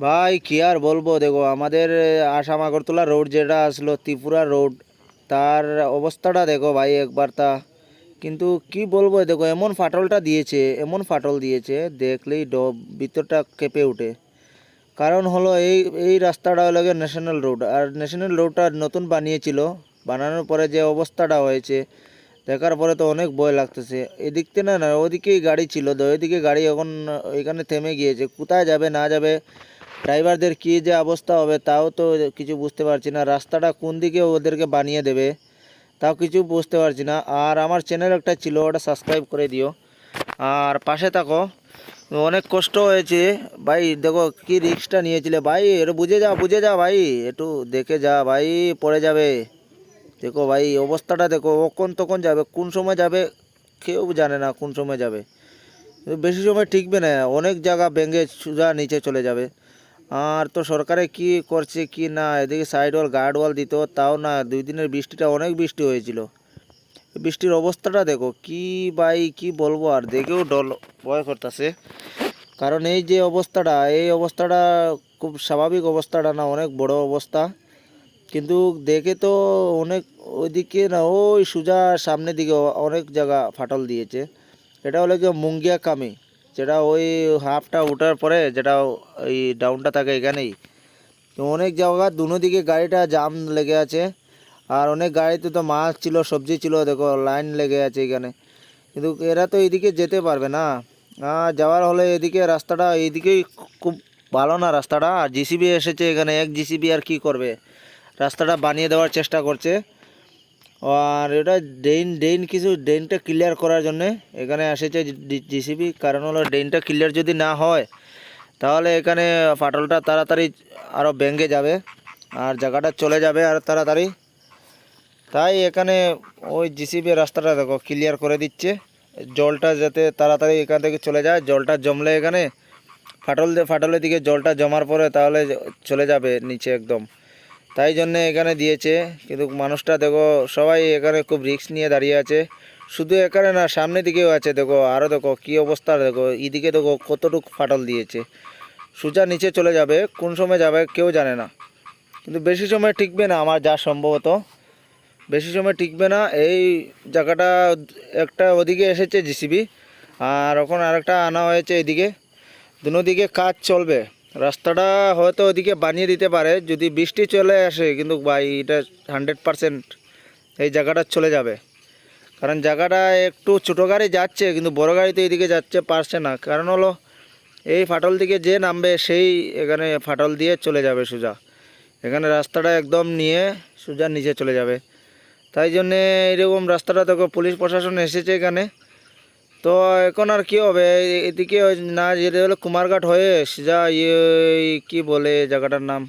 ভাই কি আর বলবো, দেখো আমাদের আসাম আগরতলা রোড যেটা আসলো ত্রিপুরা রোড, তার অবস্থাটা দেখো ভাই একবার তা। কিন্তু কি বলবো, দেখো এমন ফাটলটা দিয়েছে, এমন ফাটল দিয়েছে দেখলেই ভিতরটা কেঁপে ওঠে। কারণ হলো এই এই রাস্তাটা হলো গিয়ে ন্যাশনাল রোড, আর ন্যাশনাল রোডটা নতুন বানিয়েছিল। বানানোর পরে যে অবস্থাটা হয়েছে দেখার পরে তো অনেক ভয় লাগতেছে। এদিক থেকে না না ওদিকেই গাড়ি ছিল, তো ওইদিকে গাড়ি এখন এখানে থেমে গিয়েছে, কোথায় যাবে না যাবে, ড্রাইভারদের কী যে অবস্থা হবে তাও তো কিছু বুঝতে পারছি না। রাস্তাটা কোন দিকে ওদেরকে বানিয়ে দেবে তাও কিছু বুঝতে পারছি না। আর আমার চ্যানেল একটা ছিল, ওটা সাবস্ক্রাইব করে দিও আর পাশে থাকো। অনেক কষ্ট হয়েছে ভাই, দেখো কি রিস্কটা নিয়েছিলে ভাই, এটা বুঝে যা ভাই, একটু দেখে যা ভাই, পড়ে যাবে। দেখো ভাই অবস্থাটা দেখো, কখন তখন যাবে, কোন সময় যাবে কেউ জানে না, কোন সময় যাবে। বেশি সময় টিকবে না, অনেক জায়গা ভেঙে সোজা নিচে চলে যাবে। আর তো সরকারে কি করছে কি না, এদিকে সাইড ওয়াল গার্ড ওয়াল দিত তাও না, 2 দিনের বৃষ্টিটা অনেক বৃষ্টি হয়েছিল। বৃষ্টির অবস্থাটা দেখো কি ভাই, কি বলবো, আর দেখেও ভয় করতেছে। কারণ এই যে অবস্থাটা, এই অবস্থাটা খুব স্বাভাবিক অবস্থাটা না, অনেক বড় অবস্থা। কিন্তু দেখে তো অনেক, ওইদিকে না ওই সোজা সামনের দিকে অনেক জায়গা ফাটল দিয়েছে। এটা হলো কি মুঙ্গিয়া কামি, যেটা ওই হাফটা ওঠার পরে যেটা ওই ডাউনটা থাকে এখানেই। তো অনেক জায়গা দুনো দিকে গাড়িটা জাম লেগে আছে। আর অনেক গাড়িতে তো মাছ ছিল, সবজি ছিল, দেখো লাইন লেগে আছে এখানে। কিন্তু এরা তো এইদিকে যেতে পারবে না। যাওয়ার হলে এদিকে রাস্তাটা এইদিকেই খুব ভালো না রাস্তাটা। আর জিসিবি এসেছে এখানে, এক জিসিবি আর কি করবে, রাস্তাটা বানিয়ে দেওয়ার চেষ্টা করছে। আর এটা ড্রেনটা ক্লিয়ার করার জন্যে এখানে এসেছে জিসিবি। কারণ হলো ড্রেনটা ক্লিয়ার যদি না হয় তাহলে এখানে ফাটলটা তাড়াতাড়ি আরও ভেঙে যাবে আর জায়গাটা চলে যাবে আর তাড়াতাড়ি। তাই এখানে ওই জিসিবি রাস্তাটা দেখো ক্লিয়ার করে দিচ্ছে, জলটা যাতে তাড়াতাড়ি এখান থেকে চলে যায়। জলটা জমলে এখানে ফাটলের দিকে জলটা জমার পরে তাহলে চলে যাবে নিচে একদম। তাই জন্যে এখানে দিয়েছে। কিন্তু মানুষটা দেখো সবাই এখানে খুব রিস্ক নিয়ে দাঁড়িয়ে আছে। শুধু এখানে না, সামনের দিকেও আছে, দেখো আরও দেখো কী অবস্থা, দেখো এইদিকে দেখো কতটুকু ফাটল দিয়েছে, সোজা নিচে চলে যাবে, কোন সময় যাবে কেউ জানে না। কিন্তু বেশি সময় টিকবে না, আমার যা সম্ভবত বেশি সময় টিকবে না। এই জায়গাটা একটা ওদিকে এসেছে জিসিবি, আর এখন আরেকটা আনা হয়েছে এদিকে, দুনো দিকে কাজ চলবে। রাস্তাটা হয়তো ওদিকে বানিয়ে দিতে পারে যদি বৃষ্টি চলে আসে, কিন্তু ভাই এটা 100% এই জায়গাটা চলে যাবে। কারণ জায়গাটা একটু ছোটো গাড়ি যাচ্ছে, কিন্তু বড় গাড়ি তো এইদিকে যাচ্ছে পারছে না। কারণ হলো এই ফাটল দিকে যে নামবে সেই এখানে ফাটল দিয়ে চলে যাবে সোজা, এখানে রাস্তাটা একদম নিয়ে সোজা নিচে চলে যাবে। তাই জন্যে এরকম রাস্তাটা দেখো পুলিশ প্রশাসন এসেছে এখানে। তো এখন আর কি হবে, এদিকে না যেতে হলে কুমারঘাট হয়ে সোজা ইয়ে, কি বলে জায়গাটার নাম,